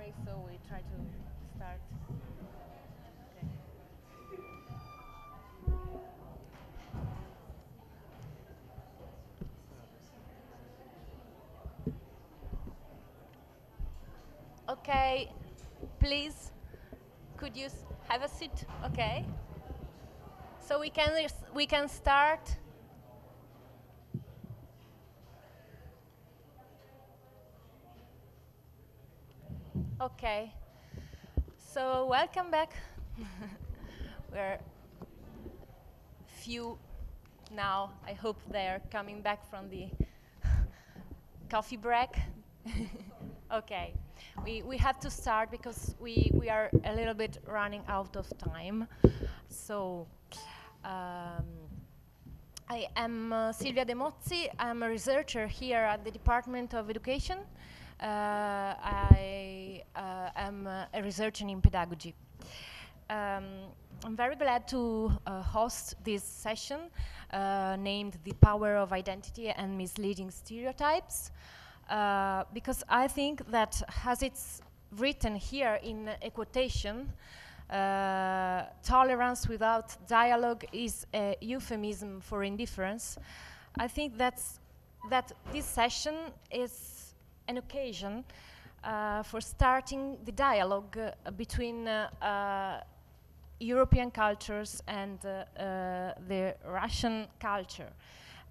way, so we try to start. Okay. Okay, please, could you have a seat? Okay. So we can start. Okay. So welcome back. We're few now. I hope they're coming back from the coffee break. Okay. We have to start because we are a little bit running out of time. So um, I am Silvia De Mozzi. I'm a researcher here at the Department of Education. I am a researcher in pedagogy. Um, I'm very glad to host this session named The Power of Identity and Misleading Stereotypes, because I think that, as it's written here in a quotation, tolerance without dialogue is a euphemism for indifference. I think that this session is an occasion for starting the dialogue between European cultures and the Russian culture.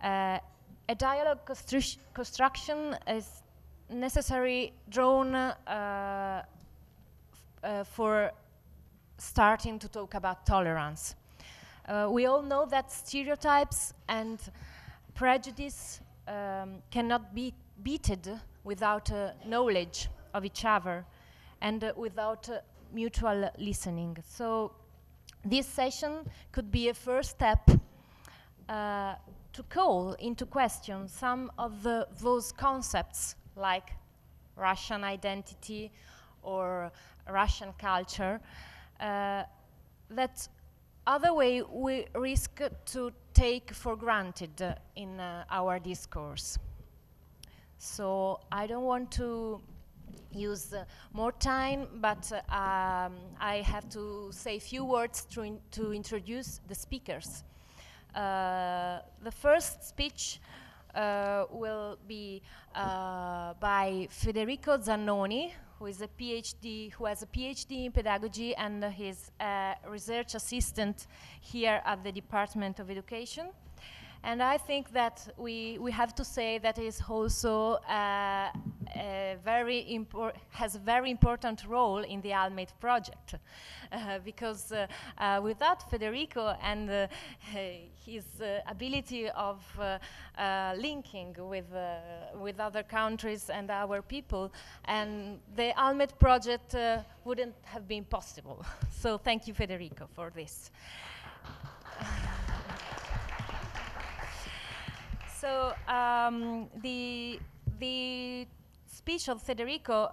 A dialogue construction is necessary drawn for starting to talk about tolerance. We all know that stereotypes and prejudice cannot be beaten without knowledge of each other and without mutual listening. So this session could be a first step to call into question some of those concepts like Russian identity or Russian culture that other way we risk to take for granted in our discourse. So I don't want to use more time, but I have to say a few words to introduce the speakers. The first speech will be by Federico Zannoni, who has a PhD in pedagogy and is a research assistant here at the Department of Education. And I think that we have to say that is also has a very important role in the ALLMEET project, because without Federico and his ability of linking with other countries and our people, and the ALLMEET project wouldn't have been possible. So thank you, Federico, for this. So the speech of Federico,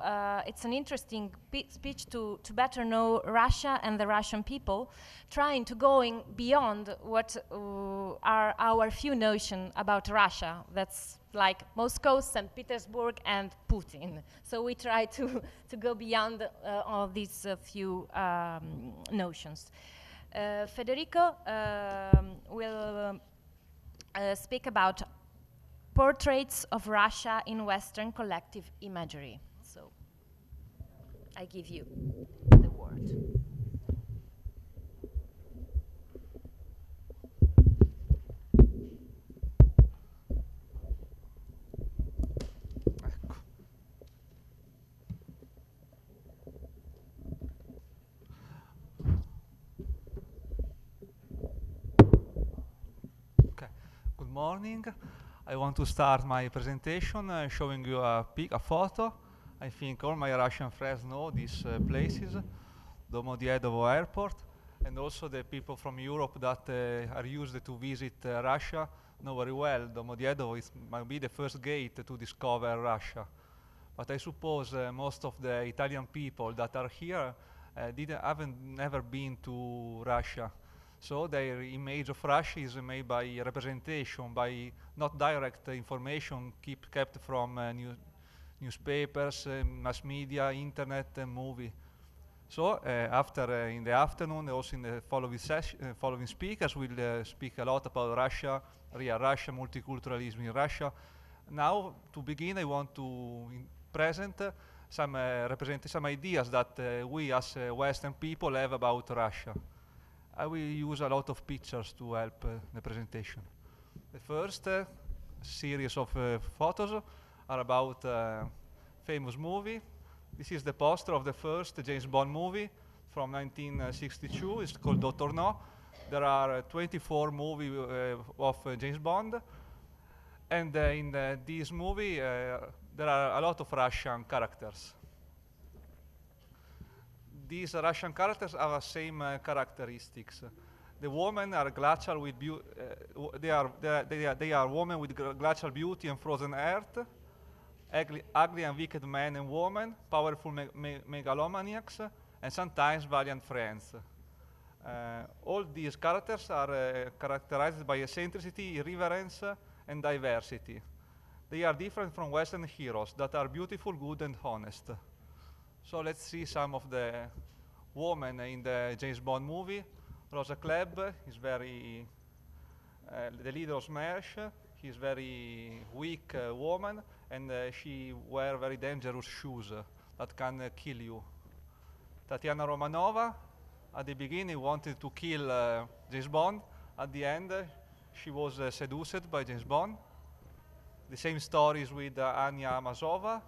it's an interesting speech to better know Russia and the Russian people, trying to going beyond what are our few notions about Russia. That's like Moscow, St. Petersburg, and Putin. So we try to go beyond all these few notions. Federico will speak about portraits of Russia in Western collective imagery. So I give you the word. Okay. Good morning. I want to start my presentation showing you a photo. I think all my Russian friends know these places, Domodyedovo Airport, and also the people from Europe that are used to visit Russia know very well. Domodyedovo might be the first gate to discover Russia. But I suppose most of the Italian people that are here haven't never been to Russia. So their image of Russia is made by representation, by not direct information kept from newspapers, mass media, internet, and movie. So after in the afternoon, also in the following speakers will speak a lot about Russia, real Russia, multiculturalism in Russia. Now, to begin, I want to present represent some ideas that we as Western people have about Russia. I will use a lot of pictures to help the presentation. The first series of photos are about famous movie. This is the poster of the first James Bond movie from 1962. It's called Dr. No. There are 24 movies of James Bond. And in this movie, there are a lot of Russian characters. These Russian characters have the same characteristics. The women are glacial with they are women with glacial beauty and frozen earth, ugly and wicked men and women, powerful megalomaniacs, and sometimes valiant friends. All these characters are characterized by eccentricity, irreverence, and diversity. They are different from Western heroes that are beautiful, good, and honest. So let's see some of the women in the James Bond movie. Rosa Klebb is very, the leader of SMERSH. She's very weak woman, and she wears very dangerous shoes that can kill you. Tatiana Romanova, at the beginning, wanted to kill James Bond. At the end, she was seduced by James Bond. The same stories with Anya Amazova.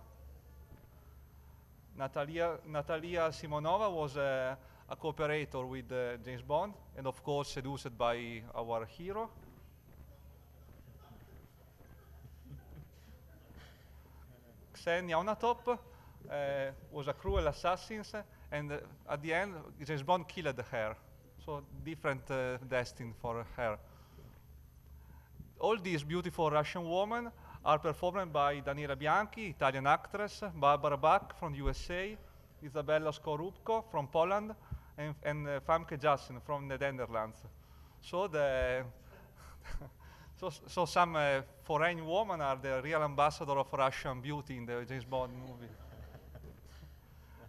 Natalia Simonova was a cooperator with James Bond, and of course seduced by our hero. Ksenia Onatop was a cruel assassin, and at the end, James Bond killed her. So different destiny for her. All these beautiful Russian women are performed by Daniela Bianchi, Italian actress, Barbara Bach from USA, Isabella Skorupko from Poland, and Famke Janssen from the Netherlands. So so some foreign women are the real ambassador of Russian beauty in the James Bond movie.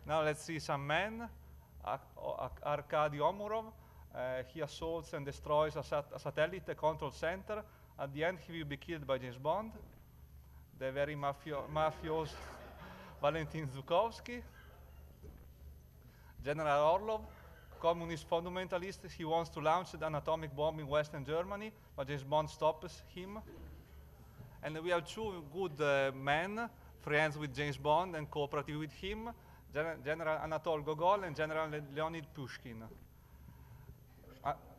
Now let's see some men. Arkady Omurov, he assaults and destroys a satellite control center. At the end, he will be killed by James Bond. The very mafioso Valentin Zhukovsky. General Orlov, communist fundamentalist. He wants to launch an atomic bomb in Western Germany, but James Bond stops him. And we have two good men, friends with James Bond and cooperative with him, General Anatol Gogol and General Leonid Pushkin.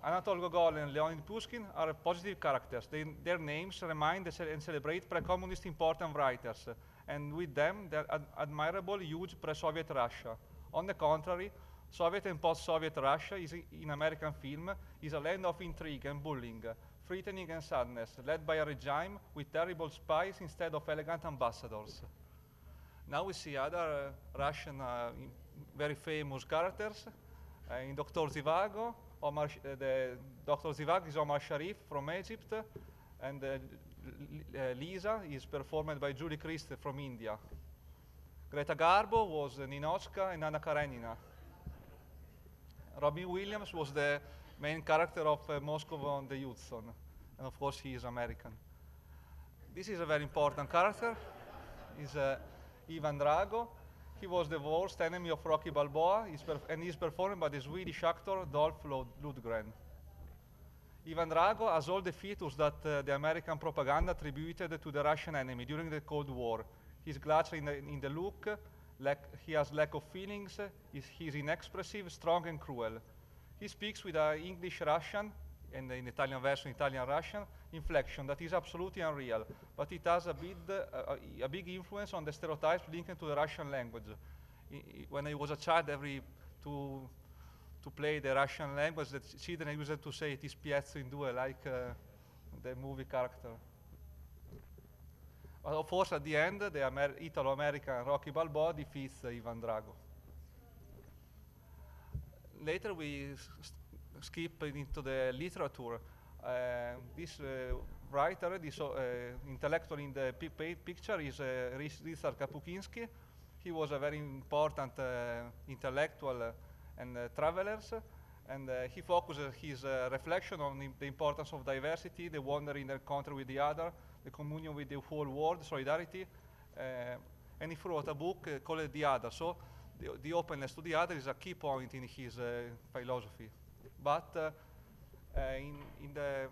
Anatol Gogol and Leonid Pushkin are positive characters. Their names remind and celebrate pre-communist important writers, and with them, their admirable, huge pre-Soviet Russia. On the contrary, Soviet and post-Soviet Russia in American film is a land of intrigue and bullying, threatening and sadness, led by a regime with terrible spies instead of elegant ambassadors. Now we see other Russian very famous characters. In Dr. Zhivago, Dr. Zhivago is Omar Sharif from Egypt, and Lisa is performed by Julie Christ from India. Greta Garbo was Ninochka and Anna Karenina. Robin Williams was the main character of Moscow on the Hudson, and of course he is American. This is a very important character. He's Ivan Drago. He was the worst enemy of Rocky Balboa, and he's performed by the Swedish actor Dolph Lundgren. Ivan Drago has all the features that the American propaganda attributed to the Russian enemy during the Cold War. He's glacial in the look, he has lack of feelings, he's inexpressive, strong and cruel. He speaks with an English-Russian, and in Italian version, Italian-Russian, inflection that is absolutely unreal, but it has a big influence on the stereotypes linked to the Russian language. When I was a child, to play the Russian language, the children used to say, "It is Piezzo in due," like the movie character. But of course, at the end, the Italo-American Rocky Balboa defeats Ivan Drago. Later, we skip into the literature. This writer, this intellectual in the picture is Richard Kapuscinski. He was a very important intellectual and travelers, and he focuses his reflection on the importance of diversity, the wonder in the encounter with the other, the communion with the whole world, solidarity, and he wrote a book called The Other. So the openness to the other is a key point in his philosophy. But in the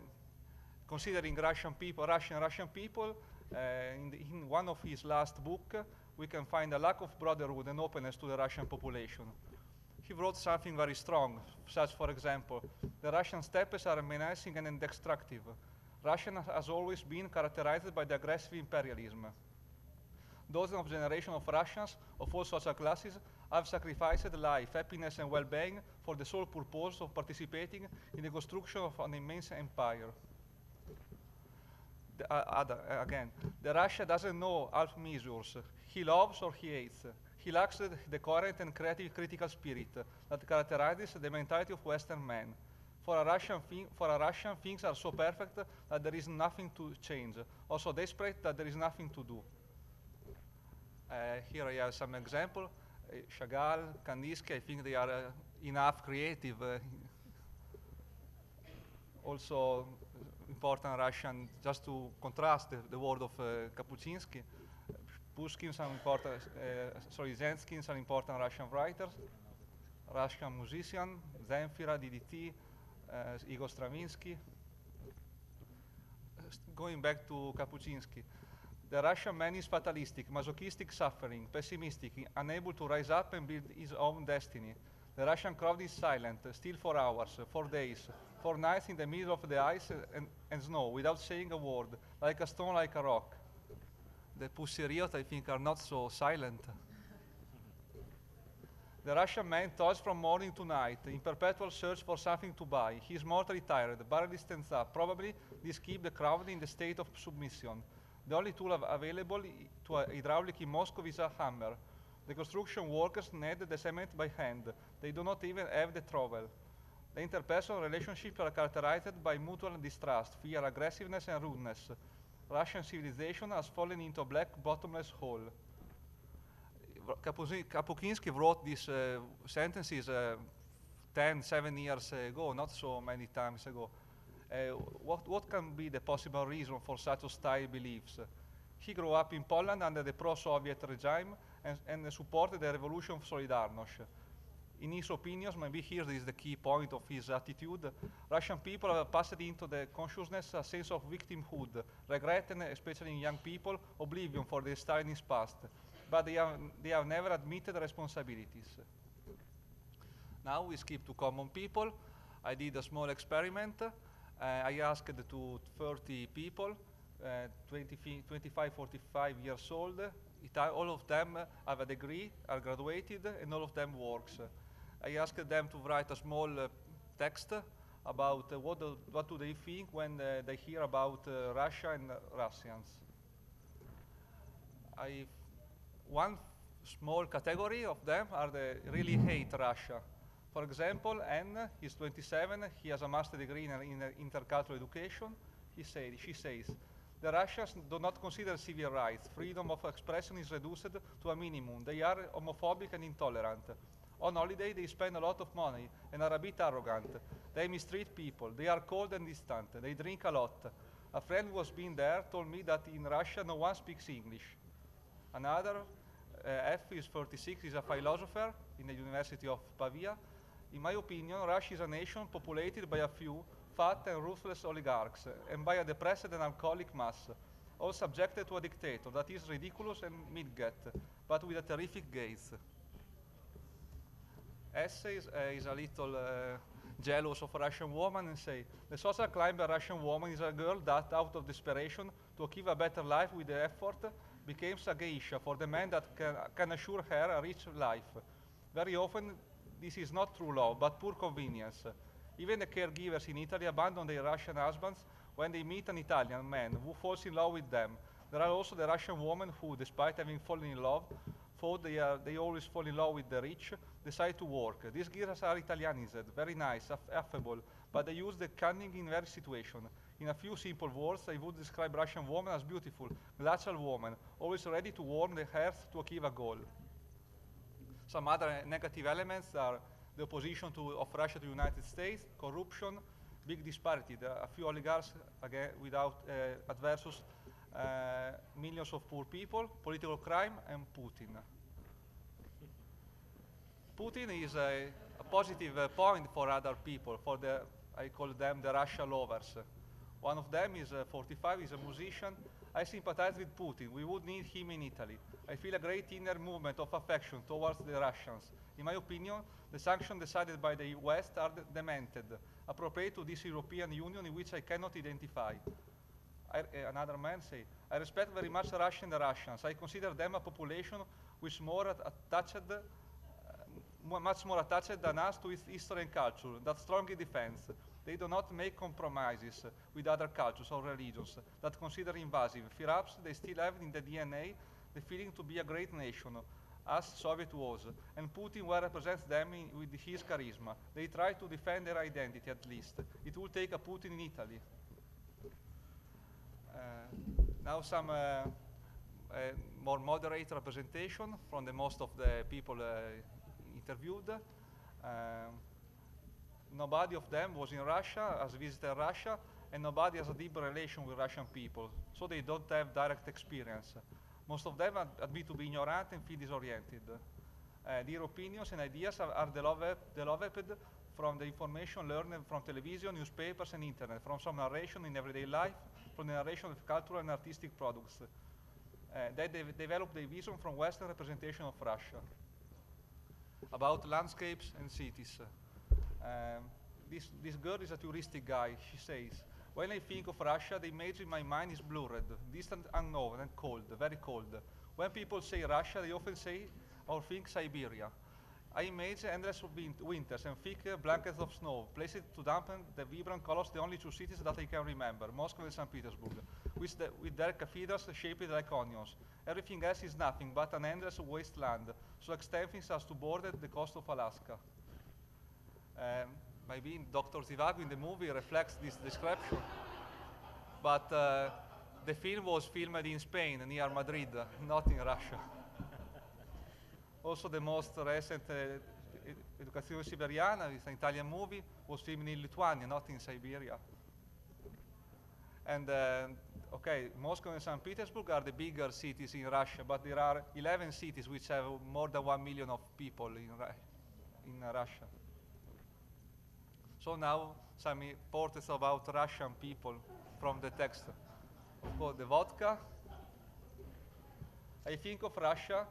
considering Russian people, in one of his last book, we can find a lack of brotherhood and openness to the Russian population. He wrote something very strong, such, for example, the Russian steppes are menacing and destructive. Russia has always been characterized by the aggressive imperialism. Dozens of generations of Russians of all social classes have sacrificed life, happiness, and well-being for the sole purpose of participating in the construction of an immense empire. Again, the Russia doesn't know half measures. He loves or he hates. He lacks the current and creative critical spirit that characterizes the mentality of Western men. For a Russian, things are so perfect that there is nothing to change, or so desperate that there is nothing to do. Here I have some example. Chagall, Kandinsky, I think they are enough creative. Also important Russian, just to contrast the word of Kapuscinski. Pushkin's are important, Zenskin's are important Russian writers, Russian musician, Zemfira, DDT, Igor Stravinsky. Going back to Kapuscinski, the Russian man is fatalistic, masochistic, suffering, pessimistic, unable to rise up and build his own destiny. The Russian crowd is silent, still for hours, for days, for nights in the middle of the ice and snow, without saying a word, like a stone, like a rock. The Pussy Riot, I think, are not so silent. The Russian man toils from morning to night, in perpetual search for something to buy. He is mortally tired, barely stands up. Probably this keeps the crowd in the state of submission. The only tool available to a hydraulic in Moscow is a hammer. The construction workers knead the cement by hand. They do not even have the trowel. The interpersonal relationships are characterized by mutual distrust, fear, aggressiveness, and rudeness. Russian civilization has fallen into a black, bottomless hole. Kapuscinski wrote these sentences 7 years ago, not so many times ago. What can be the possible reason for such hostile beliefs? He grew up in Poland under the pro-Soviet regime and supported the revolution of Solidarność. In his opinions, maybe here is the key point of his attitude, Russian people have passed into the consciousness a sense of victimhood, regret, and especially in young people, oblivion for the Stalinist past. But they have never admitted responsibilities. Now we skip to common people. I did a small experiment. I asked to 30 people, 25, 45 years old. All of them have a degree, are graduated, and all of them works. I asked them to write a small text about what do they think when they hear about Russia and Russians. One small category of them are the really hate Russia. For example, N, he's 27, he has a master's degree in intercultural education. She says, the Russians do not consider civil rights. Freedom of expression is reduced to a minimum. They are homophobic and intolerant. On holiday, they spend a lot of money and are a bit arrogant. They mistreat people. They are cold and distant. They drink a lot. A friend who has been there told me that in Russia no one speaks English. Another, F is 46, is a philosopher in the University of Pavia. In my opinion, Russia is a nation populated by a few fat and ruthless oligarchs and by a depressed and alcoholic mass, all subjected to a dictator that is ridiculous and midget, but with a terrific gaze. S is a little jealous of a Russian woman and say, the social climber Russian woman is a girl that, out of desperation to achieve a better life with the effort, becomes a geisha for the man that can assure her a rich life. Very often, this is not true love, but poor convenience. Even the caregivers in Italy abandon their Russian husbands when they meet an Italian man who falls in love with them. There are also the Russian women who, despite having fallen in love, thought they always fall in love with the rich, decide to work. These girls are Italianized, very nice, affable, but they use the cunning in every situation. In a few simple words, I would describe Russian woman as beautiful, glacial woman, always ready to warm the hearth to achieve a goal. Some other negative elements are the opposition of Russia to the United States, corruption, big disparity. There are a few oligarchs again without adversus millions of poor people, political crime, and Putin. Putin is a positive point for other people, for the, I call them the Russia lovers. One of them is 45, is a musician. I sympathize with Putin. We would need him in Italy. I feel a great inner movement of affection towards the Russians. In my opinion, the sanctions decided by the West are demented, appropriate to this European Union in which I cannot identify. Another man say, I respect very much Russia and the Russians. I consider them a population which much more attached than us to its history and culture, that strongly defends. They do not make compromises with other cultures or religions that consider invasive. Perhaps they still have in the DNA the feeling to be a great nation, as Soviet was, and Putin well represents them with his charisma. They try to defend their identity at least. It will take a Putin in Italy. Now some more moderate representation from the most of the people interviewed. Nobody of them was in Russia, has visited Russia, and nobody has a deep relation with Russian people, so they don't have direct experience. Most of them admit to be ignorant and feel disoriented. Their opinions and ideas are developed from the information learned from television, newspapers, and internet, from some narration in everyday life, from the narration of cultural and artistic products. They develop their vision from Western representation of Russia. About landscapes and cities. This girl is a touristic guy. She says, when I think of Russia, the image in my mind is blurred, distant, unknown, and cold, very cold. When people say Russia, they often say or think Siberia. I imagine endless winters and thick blankets of snow, placed to dampen the vibrant colors, the only two cities that I can remember, Moscow and St. Petersburg, with their cathedrals shaped like onions. Everything else is nothing but an endless wasteland, so extensive as to border the coast of Alaska. Maybe Dr. Zhivago in the movie reflects this description, but the film was filmed in Spain, near Madrid, not in Russia. Also, the most recent Educazione Siberiana, it's an Italian movie, was filmed in Lithuania, not in Siberia. And okay, Moscow and St. Petersburg are the bigger cities in Russia, but there are 11 cities which have more than 1 million of people in Russia. So now some portraits about Russian people from the text. Of course, the vodka. I think of Russia.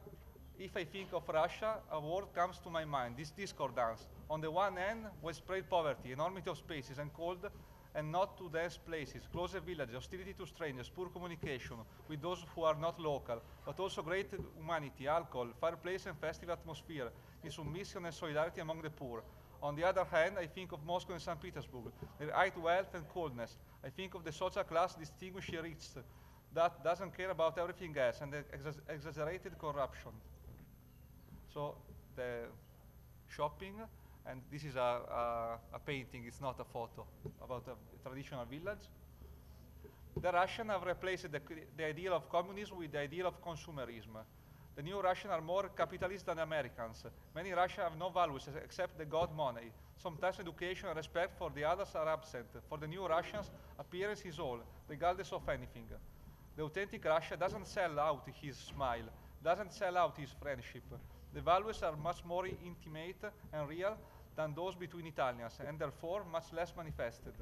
If I think of Russia, a word comes to my mind, this discordance. On the one hand, widespread poverty, enormity of spaces and cold and not to dense places, closer villages, hostility to strangers, poor communication with those who are not local, but also great humanity, alcohol, fireplace and festive atmosphere, in submission and solidarity among the poor. On the other hand, I think of Moscow and St. Petersburg, their high wealth and coldness. I think of the social class distinguished rich that doesn't care about everything else and the exaggerated corruption. So the shopping, and this is a painting, it's not a photo, about a traditional village. The Russians have replaced the ideal of communism with the ideal of consumerism. The new Russians are more capitalist than Americans. Many Russians have no values except the god money. Sometimes education and respect for the others are absent. For the new Russians, appearance is all, regardless of anything. The authentic Russia doesn't sell out his smile, doesn't sell out his friendship. The values are much more intimate and real than those between Italians, and therefore much less manifested.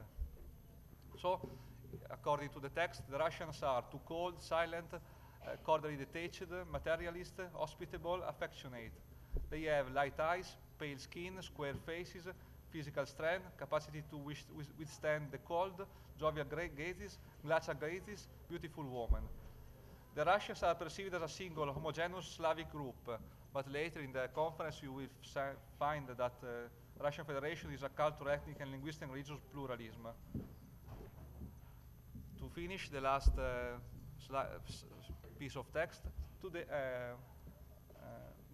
So, according to the text, the Russians are too cold, silent, cordially detached, materialist, hospitable, affectionate. They have light eyes, pale skin, square faces, physical strength, capacity to withstand the cold, jovial gazes, glacial gazes, beautiful women. The Russians are perceived as a single, homogeneous Slavic group, but later in the conference you will find that Russian Federation is a cultural, ethnic, and linguistic and religious pluralism. To finish the last piece of text,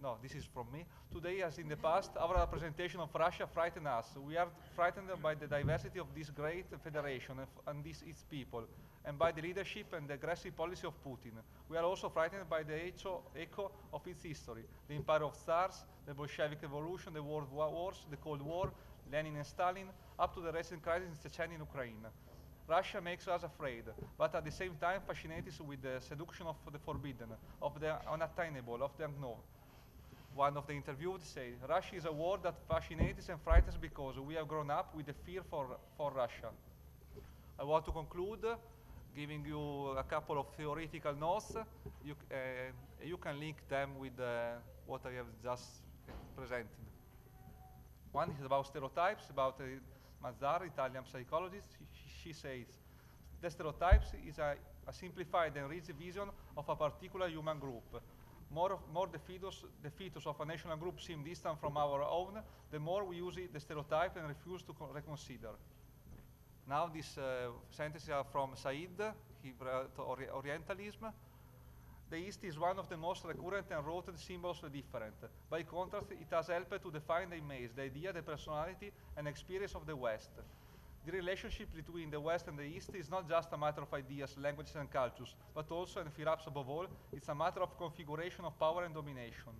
no, this is from me. Today, as in the past, our representation of Russia frightened us. We are frightened by the diversity of this great federation and its people, and by the leadership and the aggressive policy of Putin. We are also frightened by the echo of its history, the empire of Tsars, the Bolshevik Revolution, the World Wars, the Cold War, Lenin and Stalin, up to the recent crisis in Chechnya and Ukraine. Russia makes us afraid, but at the same time fascinates with the seduction of the forbidden, of the unattainable, of the unknown. One of the interviewed said, Russia is a war that fascinates and frightens because we have grown up with the fear for Russia. I want to conclude giving you a couple of theoretical notes. You can link them with what I have just presented. One is about stereotypes, about Mazzar, Italian psychologist. She says, the stereotypes is a simplified and rigid vision of a particular human group. More the fetus of a national group seem distant from our own, the more we use the stereotype and refuse to reconsider. Now these sentences are from Said, he wrote Orientalism. The East is one of the most recurrent and rooted symbols of the different. By contrast, it has helped to define the image, the idea, the personality, and experience of the West. The relationship between the West and the East is not just a matter of ideas, languages, and cultures, but also, and perhaps above all, it's a matter of configuration of power and domination.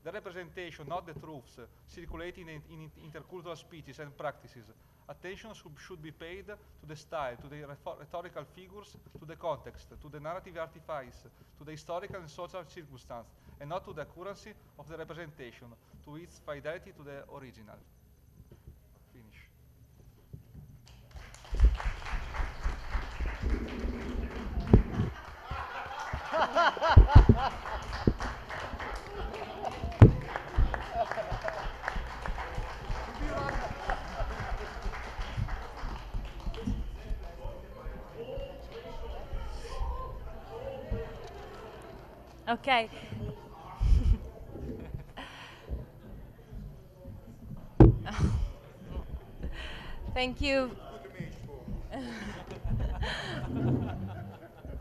The representation, not the truths, circulating in intercultural speeches and practices. Attention should be paid to the style, to the rhetorical figures, to the context, to the narrative artifice, to the historical and social circumstance, and not to the accuracy of the representation, to its fidelity to the original. Finish. Okay. Thank you.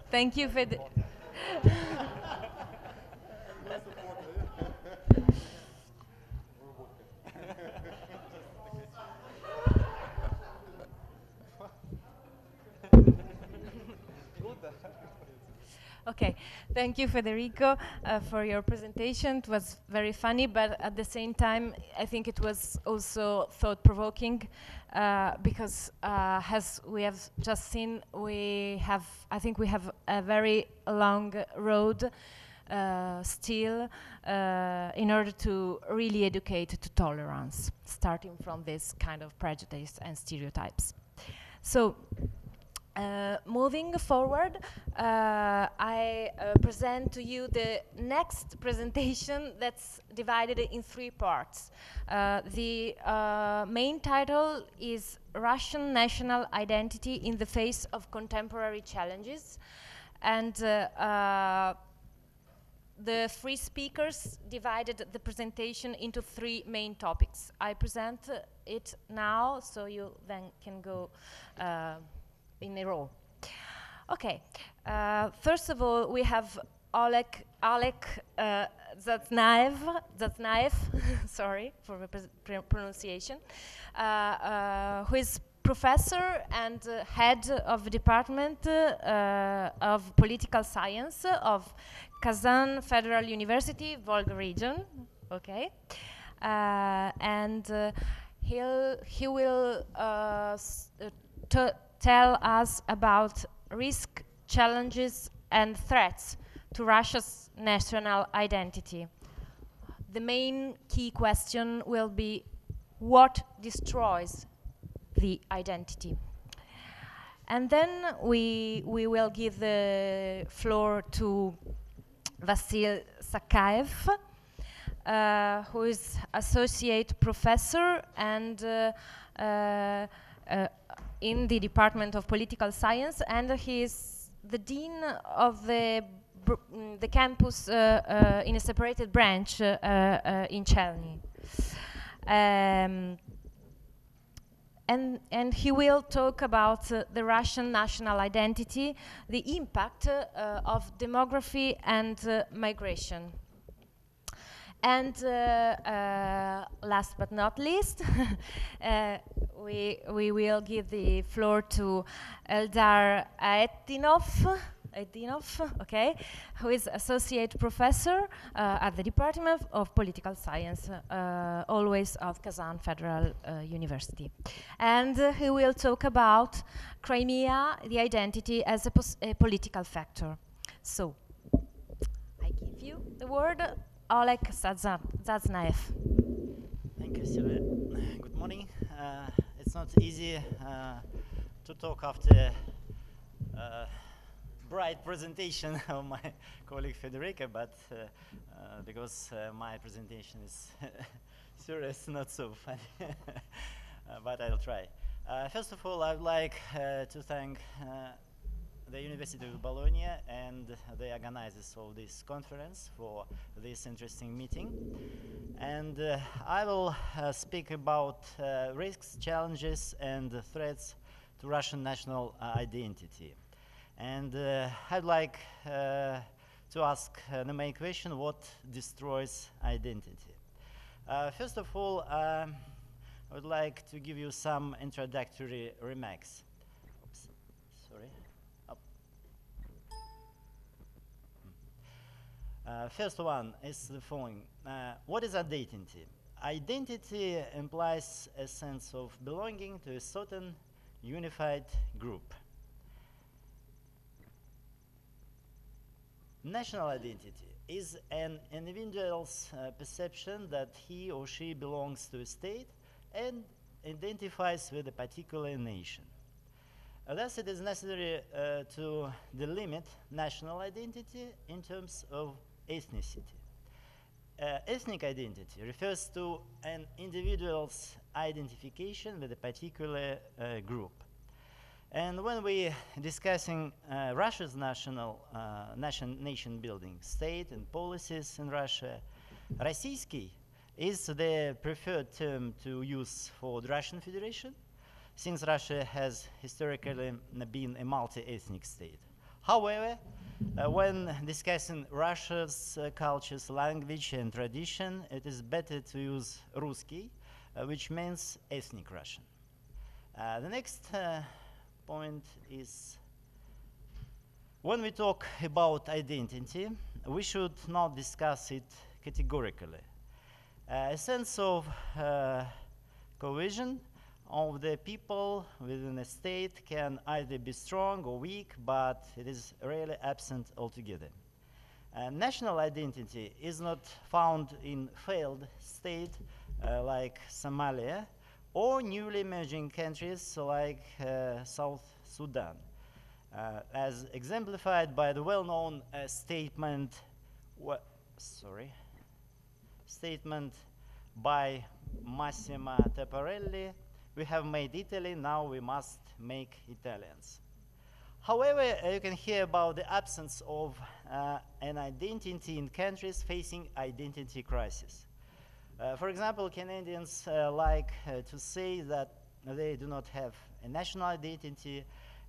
Thank you for the Okay, thank you, Federico, for your presentation. It was very funny, but at the same time, I think it was also thought-provoking because, as we have just seen, I think we have a very long road still in order to really educate to tolerance, starting from this kind of prejudice and stereotypes. So. Moving forward, I present to you the next presentation that's divided in 3 parts. The main title is Russian National Identity in the Face of Contemporary Challenges. And the 3 speakers divided the presentation into 3 main topics. I present it now, so you then can go in a row. Okay, first of all, we have Oleg Zaznaev, sorry for the pronunciation, who is professor and head of the Department of Political Science of Kazan Federal University, Volga region. Okay, and he will tell us about risk, challenges, and threats to Russia's national identity. The main key question will be what destroys the identity. And then we will give the floor to Vasil Sakaev, who is associate professor and in the Department of Political Science, and he is the dean of the campus in a separated branch in Chelny. And he will talk about the Russian national identity, the impact of demography and migration. And last but not least, we will give the floor to Eldar Aetinov, okay, who is associate professor at the Department of Political Science, always of Kazan Federal University. And he will talk about Crimea, the identity as a political factor. So, I give you the word, Oleg Zaznaev. Thank you, Sylvia. Good morning. It's not easy to talk after bright presentation of my colleague Federica, but because my presentation is serious, not so funny, but I'll try. First of all, I'd like to thank the University of Bologna and the organizers of this conference for this interesting meeting. And I will speak about risks, challenges, and threats to Russian national identity. And I'd like to ask the main question: what destroys identity? First of all, I would like to give you some introductory remarks. Oops, sorry. First one is the following. What is identity? Identity implies a sense of belonging to a certain unified group. National identity is an individual's perception that he or she belongs to a state and identifies with a particular nation. Thus, it is necessary to delimit national identity in terms of ethnicity. Ethnic identity refers to an individual's identification with a particular group. And when we're discussing Russia's nation building, state and policies in Russia, Российский is the preferred term to use for the Russian Federation, since Russia has historically been a multi-ethnic state. However, when discussing Russia's cultures, language, and tradition, it is better to use Русский, which means ethnic Russian. The next point is, when we talk about identity, we should not discuss it categorically. A sense of cohesion of the people within a state can either be strong or weak, but it is rarely absent altogether. National identity is not found in failed states like Somalia or newly emerging countries like South Sudan, as exemplified by the well-known statement by Massimo Taparelli: "We have made Italy, now we must make Italians." However, you can hear about the absence of an identity in countries facing identity crisis. For example, Canadians like to say that they do not have a national identity,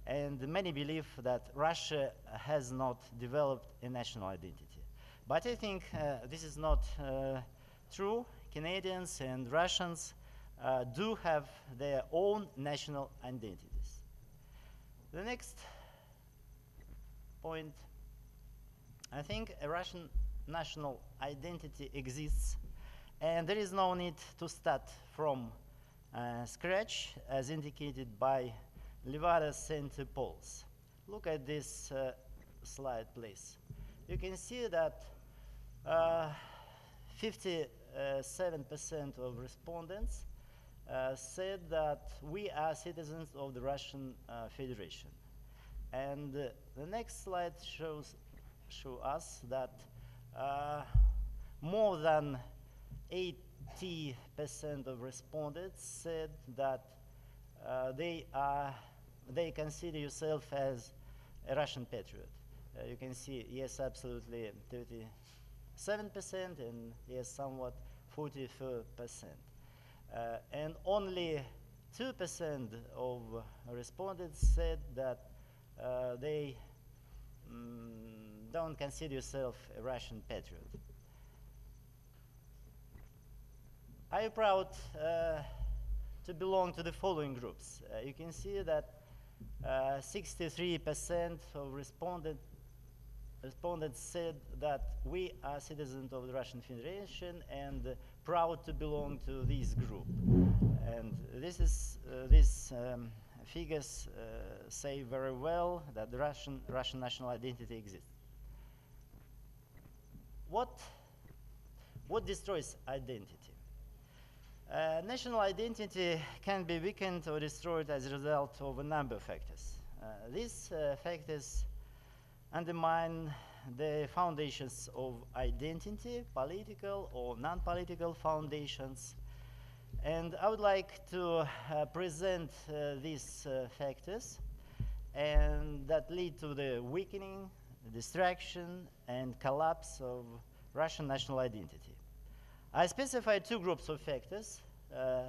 and many believe that Russia has not developed a national identity. But I think this is not true. Canadians and Russians do have their own national identities. The next point, I think a Russian national identity exists, and there is no need to start from scratch, as indicated by Levada's center polls. Look at this slide, please. You can see that 57% of respondents said that we are citizens of the Russian Federation. And the next slide shows us that more than 80% of respondents said that they consider yourself as a Russian patriot. You can see yes, absolutely 37%, and yes, somewhat 44%. And only 2% of respondents said that they don't consider yourself a Russian patriot. I am proud to belong to the following groups. You can see that 63% of respondents said that we are citizens of the Russian Federation and proud to belong to this group. And this is these figures say very well that the Russian national identity exists. What destroys identity? National identity can be weakened or destroyed as a result of a number of factors. These factors undermine the foundations of identity, political or non-political foundations. And I would like to present these factors and that lead to the weakening, distraction, and collapse of Russian national identity. I specify two groups of factors,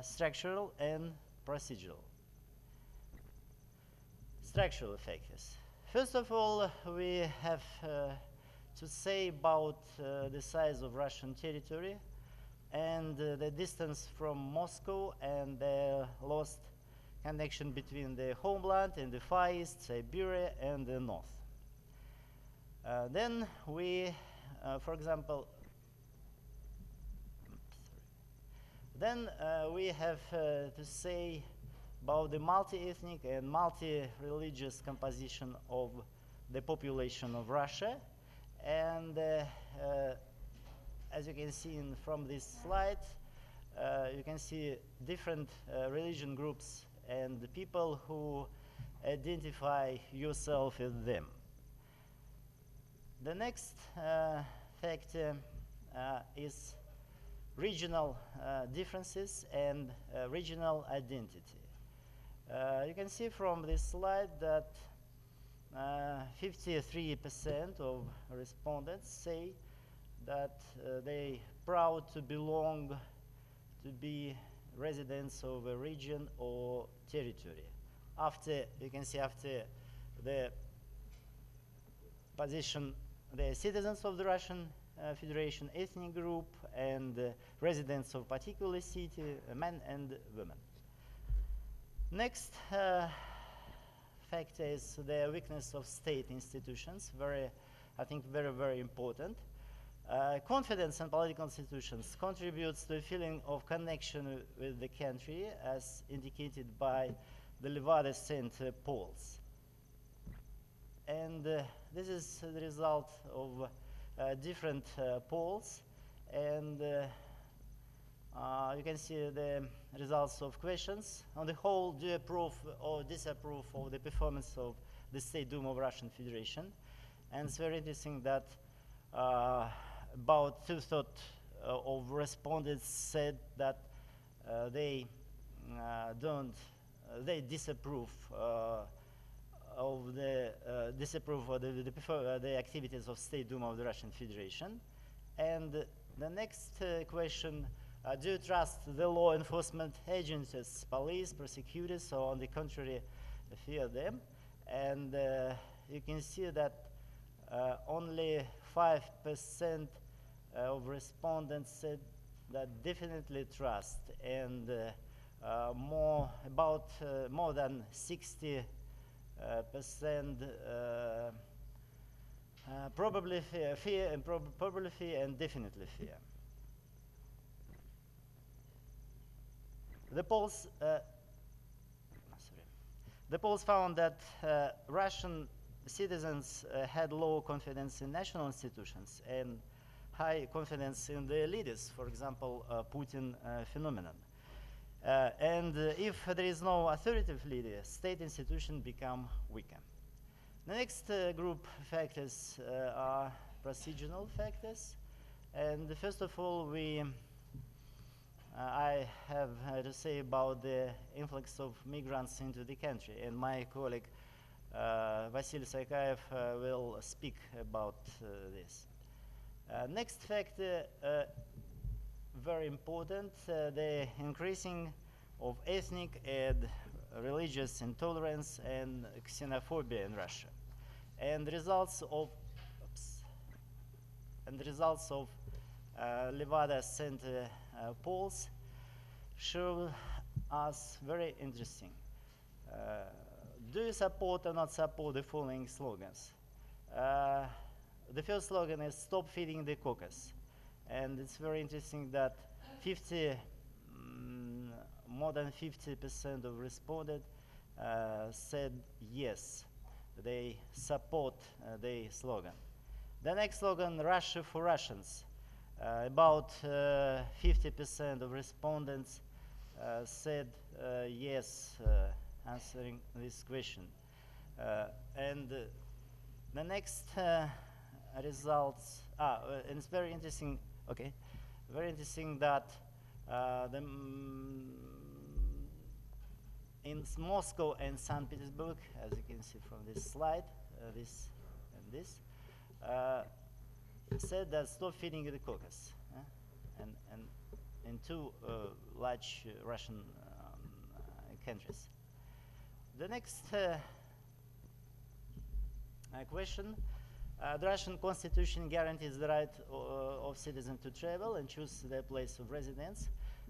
structural and procedural. Structural factors. First of all, we have to say about the size of Russian territory and the distance from Moscow and the lost connection between the homeland and the Far East, Siberia, and the North. Then we, for example, we have to say about the multi-ethnic and multi-religious composition of the population of Russia. And as you can see from this slide, you can see different religion groups and the people who identify yourself as them. The next factor is regional differences and regional identity. You can see from this slide that 53% of respondents say that they proud to belong to be residents of a region or territory. After, you can see after the position, the citizens of the Russian Federation ethnic group and residents of particular city, men and women. Next factor is the weakness of state institutions, I think very important. Confidence in political institutions contributes to a feeling of connection with the country as indicated by the Levada Center polls. And this is the result of different polls, and you can see the results of questions. On the whole, do you approve or disapprove of the performance of the State Duma of Russian Federation? And it's very interesting that about 2/3 of respondents said that they disapprove of the activities of State Duma of the Russian Federation. And the next question, do you trust the law enforcement agencies, police, prosecutors, or on the contrary, fear them? And you can see that only 5% of respondents said that definitely trust, and more than 60% probably fear and probably fear and definitely fear. The polls found that Russian citizens had low confidence in national institutions and high confidence in their leaders, for example, Putin phenomenon. And if there is no authoritative leader, state institutions become weaker. The next group factors are procedural factors. And first of all, I have to say about the influx of migrants into the country, and my colleague Vasily Sakaev will speak about this. Next factor, very important, the increasing of ethnic and religious intolerance and xenophobia in Russia, and results of Levada Center polls show us very interesting. Do you support or not support the following slogans? The first slogan is "Stop feeding the caucus," and it's very interesting that 50, more than 50% of respondents said yes, they support the slogan. The next slogan, "Russia for Russians." About 50% of respondents said yes, answering this question. And the next results, and it's very interesting, okay, very interesting that in Moscow and St. Petersburg, as you can see from this slide, this and this, said that stop feeding the caucus, and in two large Russian countries. The next question. The Russian constitution guarantees the right of citizens to travel and choose their place of residence.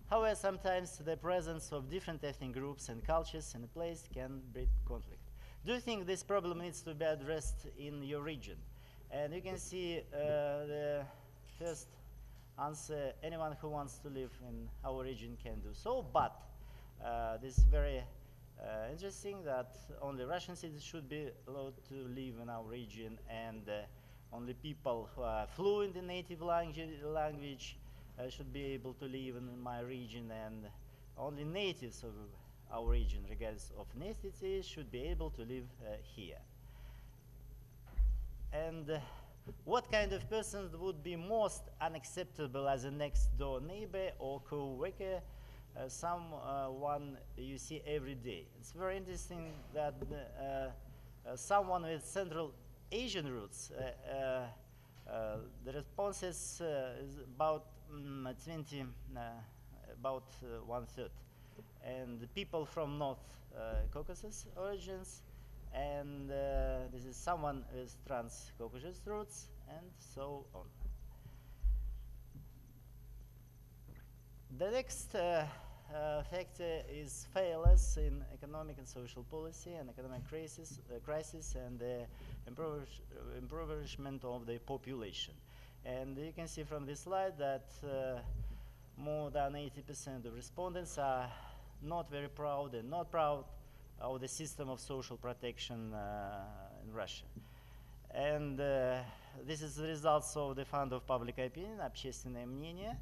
However, sometimes the presence of different ethnic groups and cultures in a place can breed conflict. Do you think this problem needs to be addressed in your region? And you can see the first answer, anyone who wants to live in our region can do so, but this is very interesting that only Russian citizens should be allowed to live in our region, and only people who are fluent in native language should be able to live in my region, and only natives of our region, regardless of ethnicity, should be able to live here. And what kind of person would be most unacceptable as a next door neighbor or co-worker, someone you see every day? It's very interesting that someone with Central Asian roots, the responses is about 20, about 1/3, and the people from North Caucasus origins, and this is someone with trans-Caucasus roots, and so on. The next factor is failures in economic and social policy and economic crisis and the impoverishment of the population. And you can see from this slide that more than 80% of respondents are not very proud and not proud of the system of social protection in Russia. And this is the results of the Fund of Public Opinion, общественное мнение.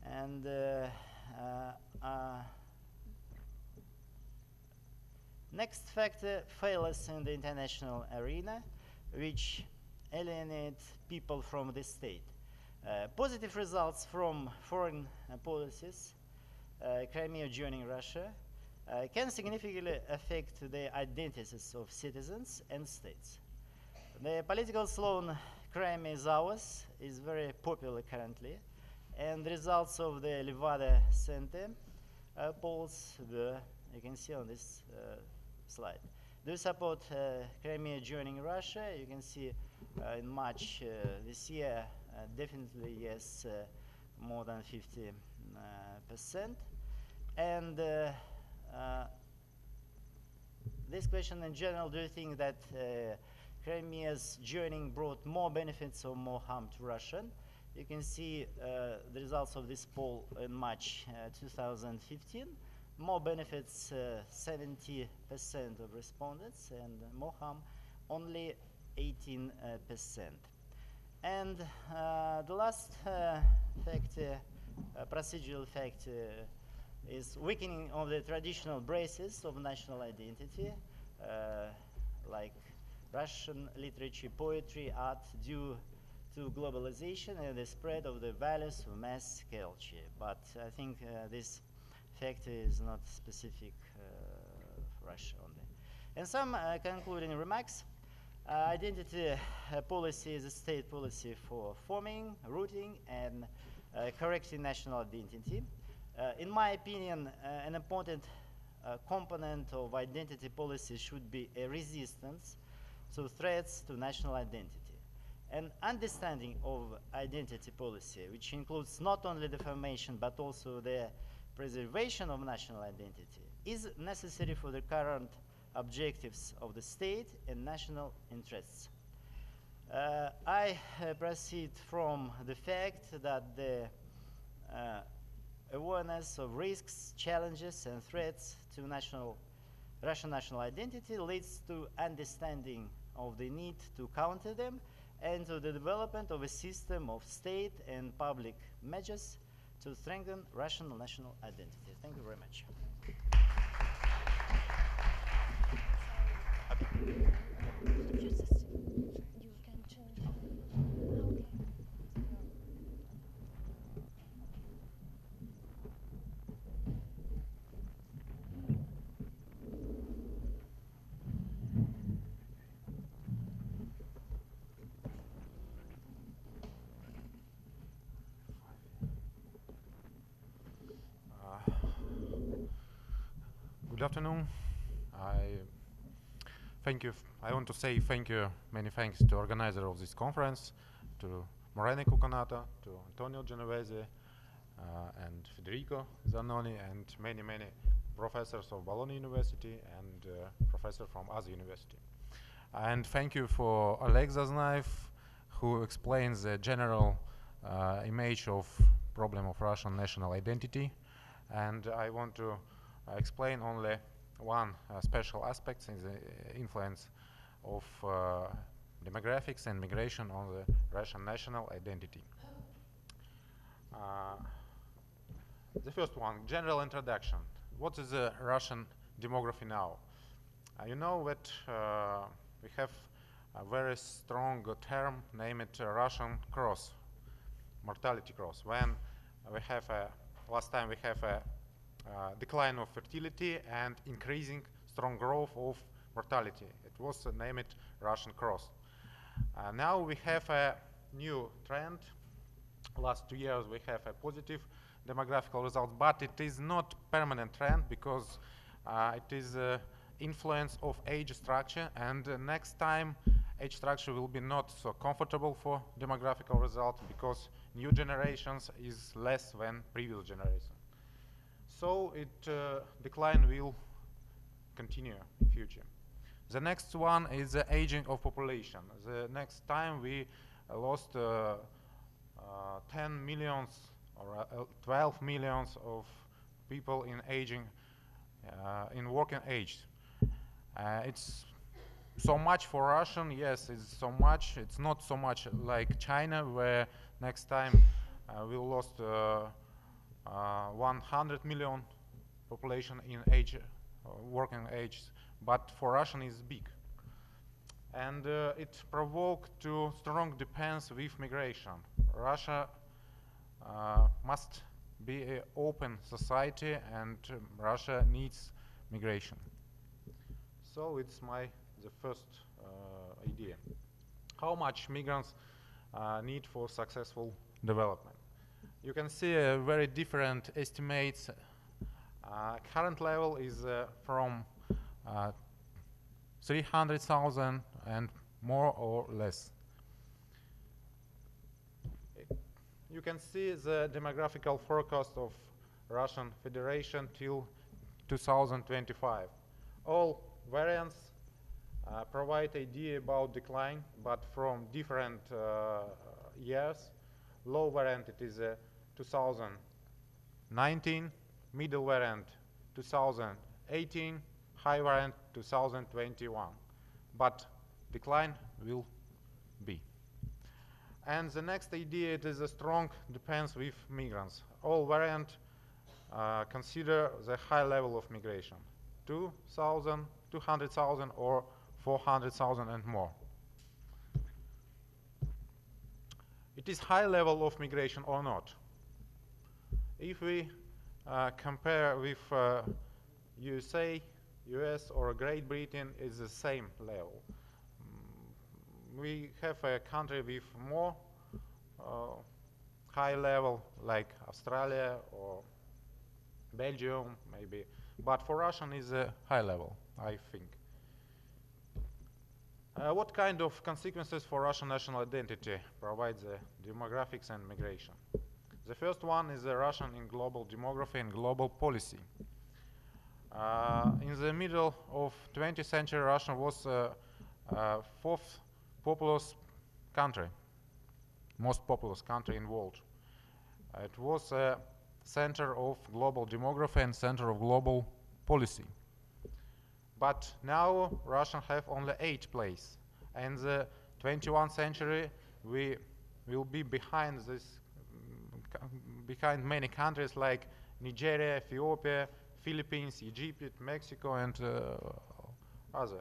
And next factor, failures in the international arena, which alienate people from the state. Positive results from foreign policies, Crimea joining Russia, can significantly affect the identities of citizens and states. The political slogan "Crimea is ours" is very popular currently, and the results of the Levada Center polls were, you can see on this slide. Do you support Crimea joining Russia? You can see in March this year, definitely yes, more than 50%. And this question in general, do you think that Crimea's joining brought more benefits or more harm to Russia? You can see the results of this poll in March 2015. More benefits, 70% of respondents, and more harm, only 18%. And the last factor, procedural factor, is weakening of the traditional bases of national identity, like Russian literature, poetry, art, due to globalization and the spread of the values of mass culture. But I think this factor is not specific for Russia only. And some concluding remarks. Identity policy is a state policy for forming, rooting, and correcting national identity. In my opinion, an important component of identity policy should be a resistance to threats to national identity. An understanding of identity policy, which includes not only the formation but also the preservation of national identity is necessary for the current objectives of the state and national interests. I proceed from the fact that the awareness of risks, challenges, and threats to Russian national identity leads to understanding of the need to counter them and to the development of a system of state and public measures to strengthen Russian national identity. Thank you very much. You can change. Good afternoon. I want to say thank you, many thanks to organizer of this conference, to Morena Cucanata, to Antonio Genovese, and Federico Zanoni, and many professors of Bologna University and professors from other university. And thank you for Oleg Zaznaev, who explains the general image of problem of Russian national identity. And I want to explain only one special aspect in the influence of demographics and migration on the Russian national identity. The first one, general introduction. What is the Russian demography now? You know that we have a very strong term named Russian cross, mortality cross. When we have last time we have a decline of fertility and increasing strong growth of mortality. It was named Russian cross. Now we have a new trend. Last 2 years we have a positive demographical result, but it is not permanent trend because it is influence of age structure, and next time age structure will be not so comfortable for demographical result because new generations is less than previous generation. So decline will continue in future. The next one is the aging of population. The next time we lost 10 millions or 12 millions of people in aging, in working age. It's so much for Russian, yes, it's so much. It's not so much like China, where next time we lost 100 million population in age, working age, but for Russian is big. And it provoked to strong depends with migration. Russia must be an open society, and Russia needs migration. So it's the first idea. How much migrants need for successful development? You can see very different estimates. Current level is from 300,000 and more or less. You can see the demographical forecast of Russian Federation till 2025. All variants provide idea about decline, but from different years. Low variant it is 2019, middle variant 2018, high variant 2021. But decline will be. And the next idea, it is a strong depends with migrants. All variant consider the high level of migration, 2,000, 200,000 or 400,000 and more. It is high level of migration or not. If we compare with USA, US or Great Britain, is the same level. We have a country with more high level like Australia or Belgium maybe, but for Russian is a high level, I think. What kind of consequences for Russian national identity provides the demographics and migration? The first one is Russian in global demography and global policy. In the middle of 20th century, Russia was fourth populous country, most populous country in the world. It was a center of global demography and center of global policy. But now Russia have only 8th place. And the 21st century we will be behind this, behind many countries like Nigeria, Ethiopia, Philippines, Egypt, Mexico, and other.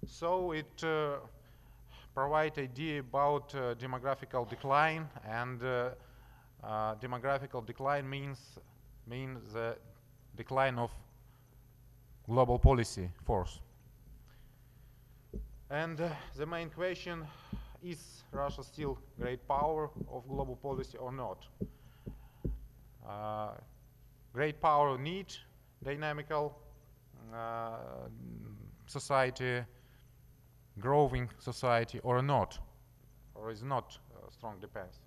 So it provides idea about demographical decline, and demographical decline means the decline of global policy force. And the main question is Russia still great power of global policy or not? Great power need dynamical society, growing society or not, or is not strong depends.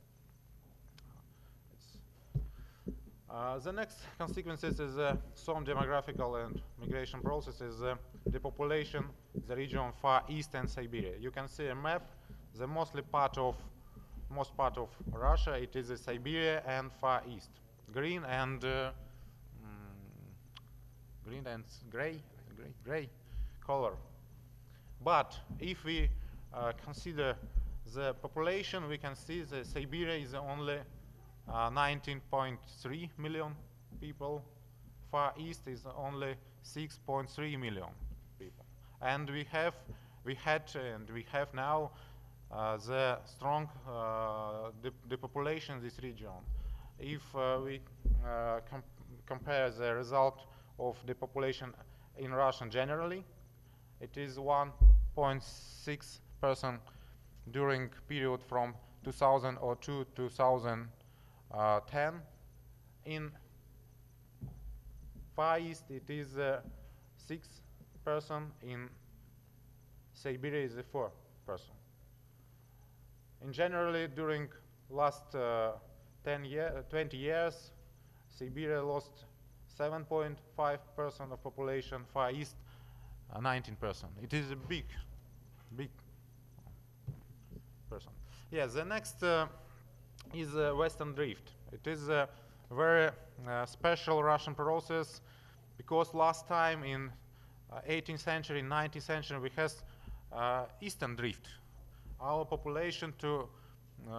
The next consequences is some demographical and migration processes. The population, the region Far East and Siberia. You can see a map. The most part of Russia, it is Siberia and Far East. Green and gray color. But if we consider the population, we can see that Siberia is only 19.3 million people. Far East is only 6.3 million people. And we had and we have now the strong depopulation in this region. If we compare the result of the population in Russia generally, it is 1.6% during period from 2002 to 2010. In Far East it is 6%, in Siberia is 4%. In generally during last 20 years, Siberia lost 7.5% of population, Far East 19%. It is a big person. Yes, the next is Western Drift. It is a very special Russian process, because last time in 18th century, 19th century, we had Eastern Drift. Our population to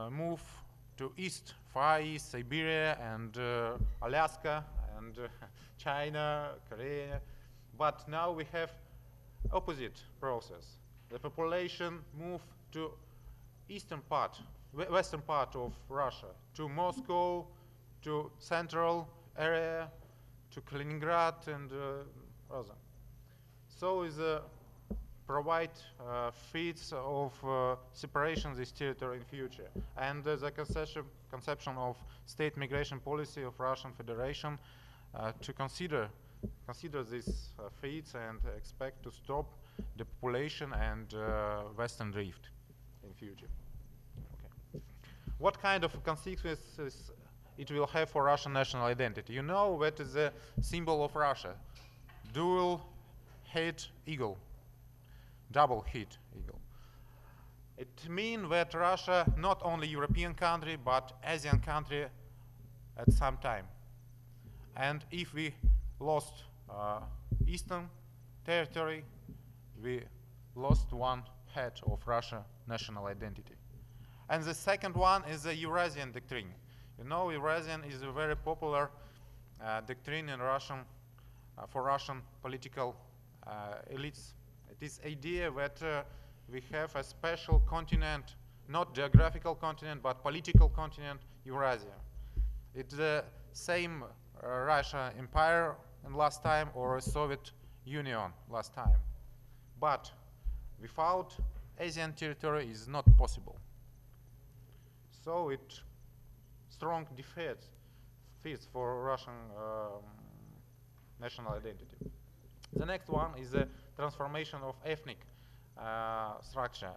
move to East, Far East, Siberia, and Alaska, and China, Korea. But now we have opposite process. The population move to eastern part, western part of Russia, to Moscow, to central area, to Kaliningrad, and other. So is provide feats of separation this territory in future. And the conception of state migration policy of Russian Federation to consider these feats and expect to stop the population and Western Drift in future. Okay. What kind of consequences it will have for Russian national identity? You know what is the symbol of Russia? Dual head eagle, double head eagle. It means that Russia not only European country but Asian country at some time. And if we lost eastern territory, we lost one head of Russia national identity. And the second one is the Eurasian doctrine. You know, Eurasian is a very popular doctrine in Russian for Russian political elites. It is idea that we have a special continent, not geographical continent, but political continent, Eurasia. It's the same Russia Empire in last time or Soviet Union last time. But without Asian territory is not possible. So it strong defeats for Russian national identity. The next one is the transformation of ethnic structure.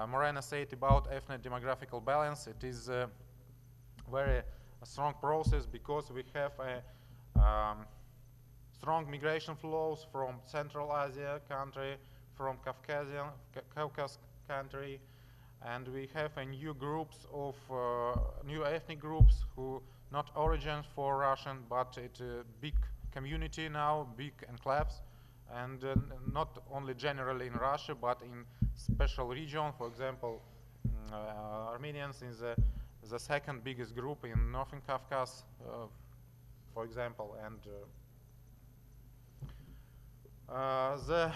Morena said about ethnic demographical balance. It is very a strong process because we have a strong migration flows from Central Asia country, from Caucasus country, and we have a new groups of new ethnic groups who not origins for Russian, but it's a big community now, big enclaves, and not only generally in Russia, but in special region. For example, Armenians is the second biggest group in Northern Caucasus, for example, and the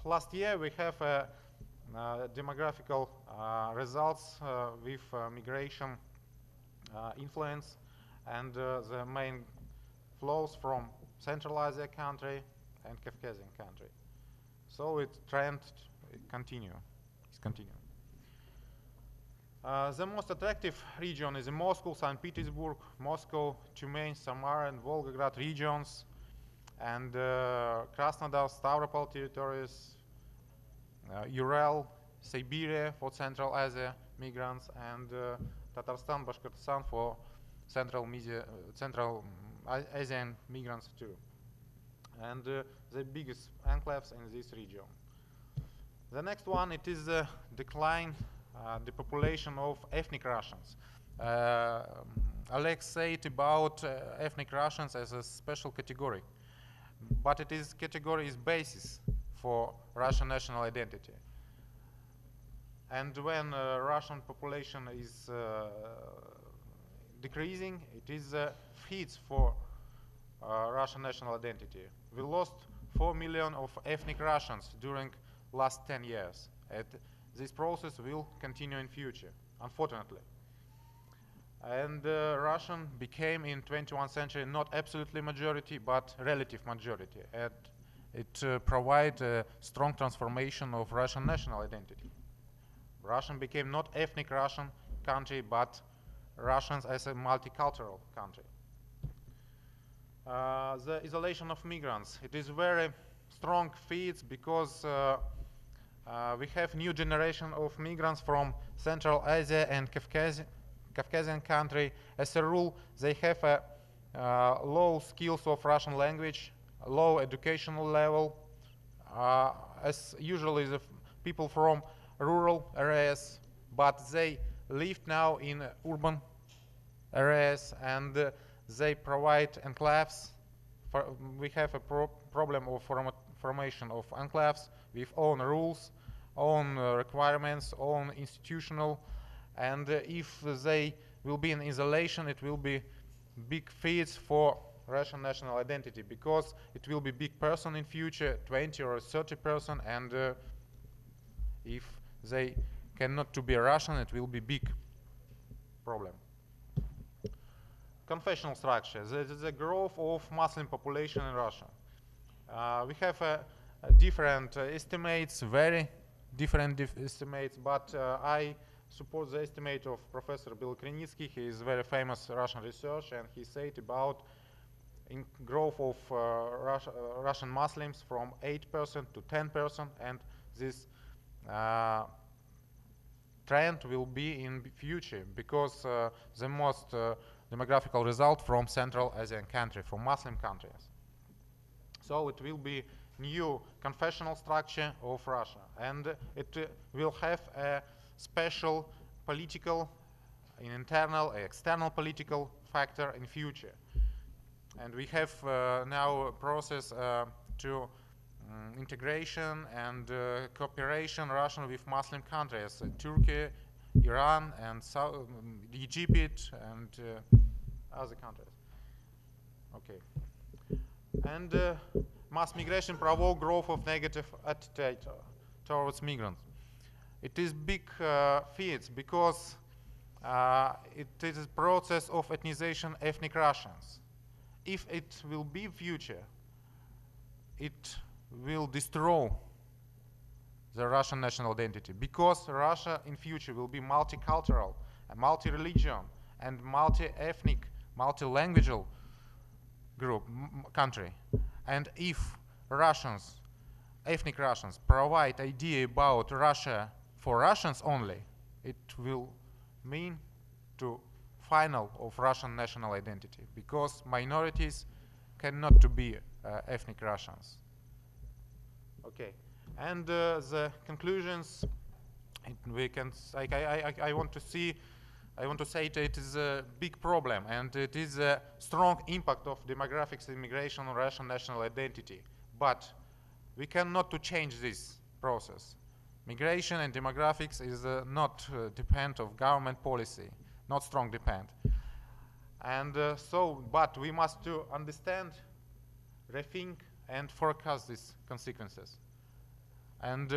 last year we have demographical results with migration influence, and the main flows from Central Asia country and Caucasian country. So it trend is continuing. The most attractive region is Moscow, St. Petersburg, Moscow, Tyumen, Samara, and Volgograd regions, and Krasnodar, Stavropol territories, Ural, Siberia for Central Asia migrants, and Tatarstan, Bashkortostan for Central Asian migrants too. And the biggest enclaves in this region. The next one, it is the decline, the population of ethnic Russians. Alex said about ethnic Russians as a special category, but it is category is basis for Russian national identity. And when Russian population is decreasing, it is fits for Russian national identity. We lost 4 million of ethnic Russians during last 10 years. And this process will continue in future, unfortunately. And Russian became in 21st century not absolutely majority, but relative majority. And it provides a strong transformation of Russian national identity. Russian became not ethnic Russian country, but Russians as a multicultural country. The isolation of migrants. It is very strong feats because we have new generation of migrants from Central Asia and Caucasian country. As a rule, they have a low skills of Russian language, low educational level, as usually the people from rural areas, but they live now in urban areas, and they provide enclaves. We have a problem of formation of enclaves with own rules, own requirements, own institutional, and if they will be in isolation, it will be big feats for Russian national identity, because it will be big person in future, 20 or 30 person, and if they cannot to be Russian, it will be big problem. Confessional structure. The growth of Muslim population in Russia. We have different estimates, very different estimates, but I support the estimate of Professor Bill Krenitsky. He is very famous Russian researcher, and he said about in growth of Russian Muslims from 8% to 10%, and this trend will be in future, because the most demographical result from Central Asian country, from Muslim countries. So it will be new confessional structure of Russia, and it will have a special political, internal, external political factor in future. And we have now a process to integration and cooperation Russian with Muslim countries, Turkey, Iran, and Egypt, and other countries. Okay. And mass migration provoke growth of negative attitude towards migrants. It is big feats because it is a process of ethnization ethnic Russians. If it will be future, it will destroy the Russian national identity, because Russia in future will be multicultural, and multi-religion, and multi-ethnic, multi-languageal group, country. And if Russians, ethnic Russians, provide idea about Russia for Russians only, it will mean to final of Russian national identity, because minorities cannot to be ethnic Russians. Okay, and the conclusions, we can. I want to see. I want to say that it is a big problem, and it is a strong impact of demographics, immigration, on Russian national identity. But we cannot to change this process. Migration and demographics is not depend of government policy, not strong depend. And but we must to understand, rethink, and forecast these consequences. And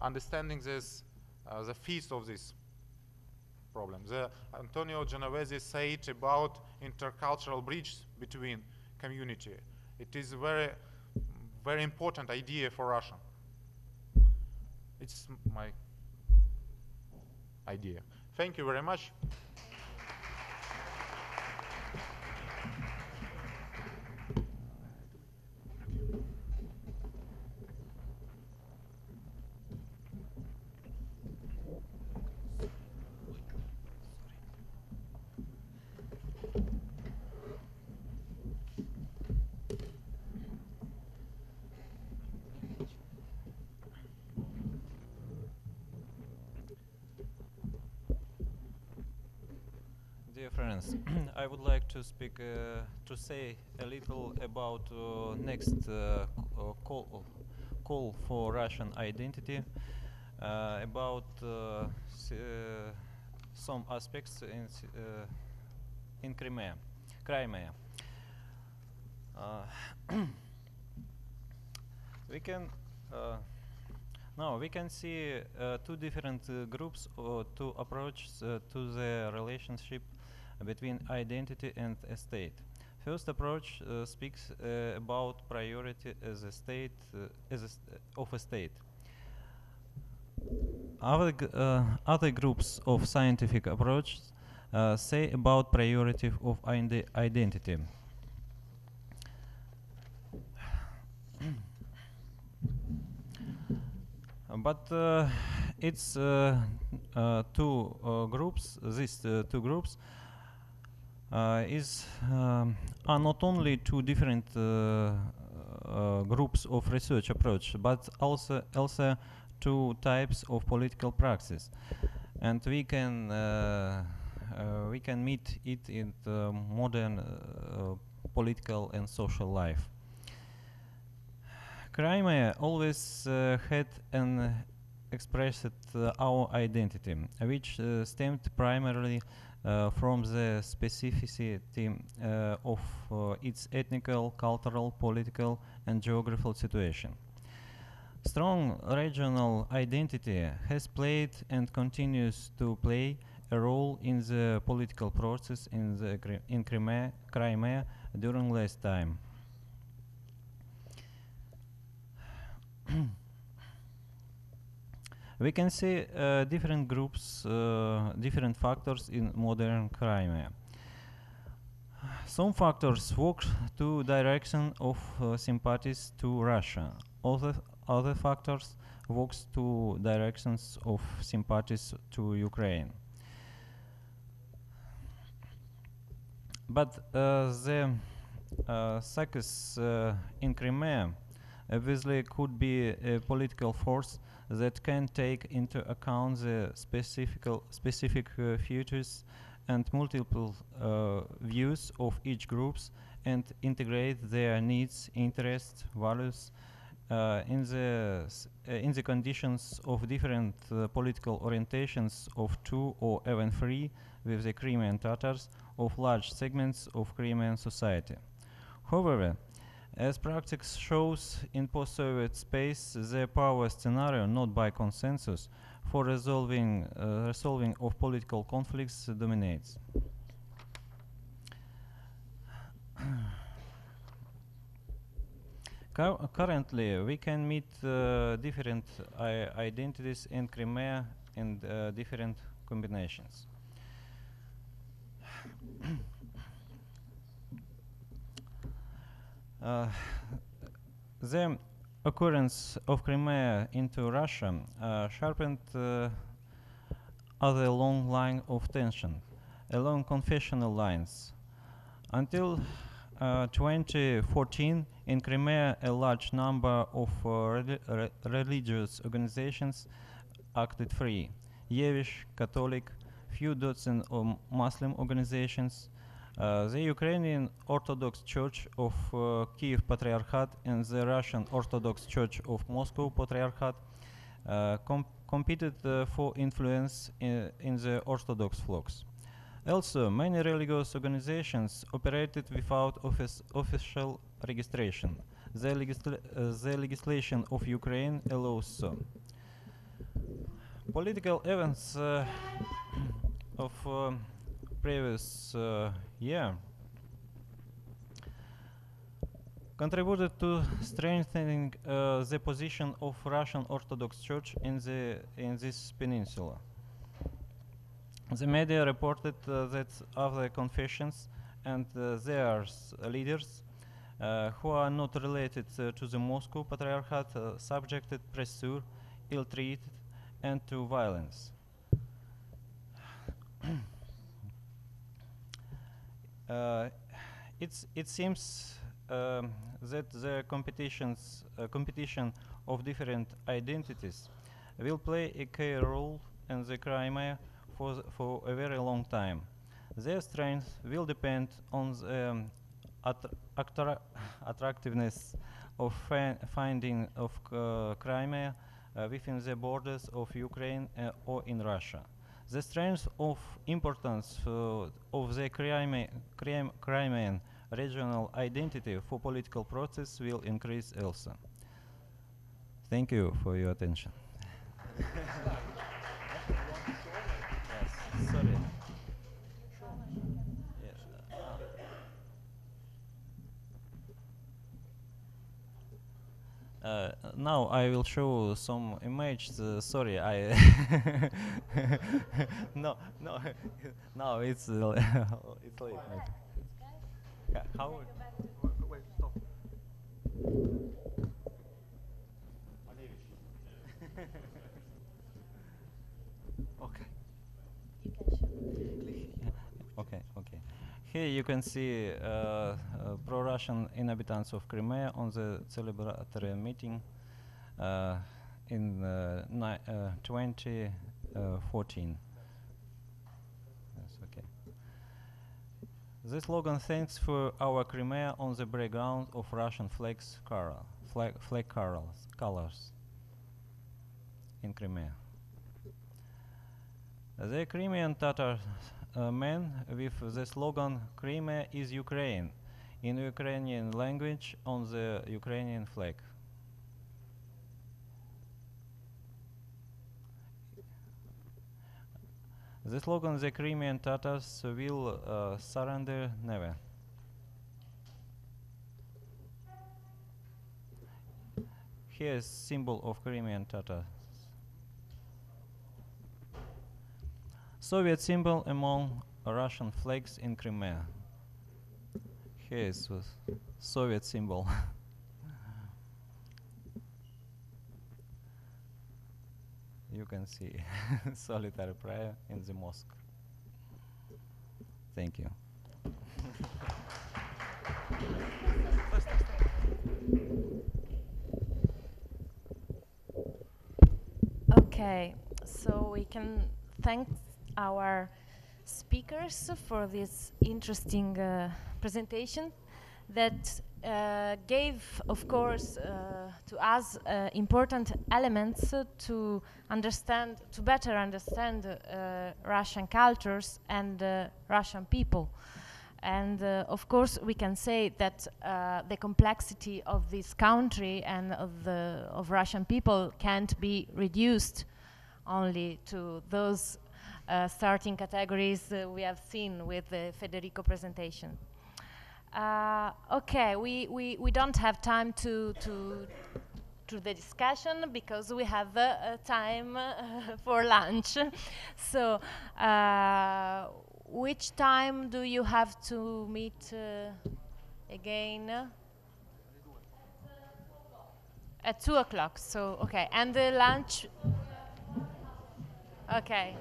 understanding this, the fees of this problem. Antonio Genovese said about intercultural bridge between community. It is a very important idea for Russia. It's my idea. Thank you very much. Dear friends, I would like to speak, to say a little about next call for Russian identity, about some aspects in Crimea. We can now we can see two different groups to approach to the relationship between identity and a state. First approach speaks about priority as a state of a state. Other groups of scientific approaches say about priority of identity. But it's two groups. These two groups are not only two different groups of research approach, but also two types of political praxis, and we can meet it in the modern political and social life. Crimea always had an expressed our identity, which stemmed primarily from the specificity of its ethnical, cultural, political, and geographical situation. Strong regional identity has played and continues to play a role in the political process in Crimea during last time. We can see different groups, different factors in modern Crimea. Some factors work to direction of sympathies to Russia. Other factors works to directions of sympathies to Ukraine. But the success in Crimea obviously could be a political force that can take into account the specific features and multiple views of each groups and integrate their needs, interests, values in the conditions of different political orientations of two or even three with the Crimean Tatars of large segments of Crimean society. However, as practice shows in post-Soviet space, the power scenario, not by consensus, for resolving of political conflicts dominates. Currently, we can meet different identities in Crimea in different combinations. The occurrence of Crimea into Russia sharpened other long line of tension, along confessional lines. Until 2014, in Crimea, a large number of religious organizations acted free. Jewish, Catholic, few dozen Muslim organizations, the Ukrainian Orthodox Church of Kiev Patriarchate and the Russian Orthodox Church of Moscow Patriarchate competed for influence in the Orthodox flocks. Also, many religious organizations operated without official registration. The legislation of Ukraine allows so. Political events of previous year contributed to strengthening the position of Russian Orthodox Church in this peninsula. The media reported that other confessions and their leaders who are not related to the Moscow Patriarchate subjected pressure, ill-treated, and to violence. It seems that the competition of different identities will play a key role in the Crimea for a very long time. Their strength will depend on the attractiveness of finding of Crimea within the borders of Ukraine or in Russia. The strength of importance of the Crimean regional identity for political process will increase also. Thank you for your attention. Yes, sorry. Now I will show some images. Sorry, I no. No, it's it's late. How? Wait, stop. Okay. Okay. Here you can see pro-Russian inhabitants of Crimea on the celebratory meeting in 2014. Yes, okay. The slogan "Thanks for our Crimea" on the background of Russian flag colors in Crimea. The Crimean Tatar men with the slogan "Crimea is Ukraine" in Ukrainian language on the Ukrainian flag. The slogan "The Crimean Tatars will surrender never." Here is symbol of Crimean Tatars. Soviet symbol among Russian flags in Crimea. Here is Soviet symbol. You can see solitary prayer in the mosque. Thank you. Okay, so we can thank our speakers for this interesting presentation that gave, of course, to us important elements to better understand Russian cultures and Russian people. And of course, we can say that the complexity of this country and of Russian people can't be reduced only to those starting categories we have seen with the Federico presentation. Okay, we don't have time to the discussion because we have time for lunch. So, which time do you have to meet again? At 2 o'clock. So, okay, and the lunch. Okay.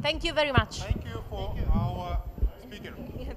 Thank you very much. Thank you for our speaker.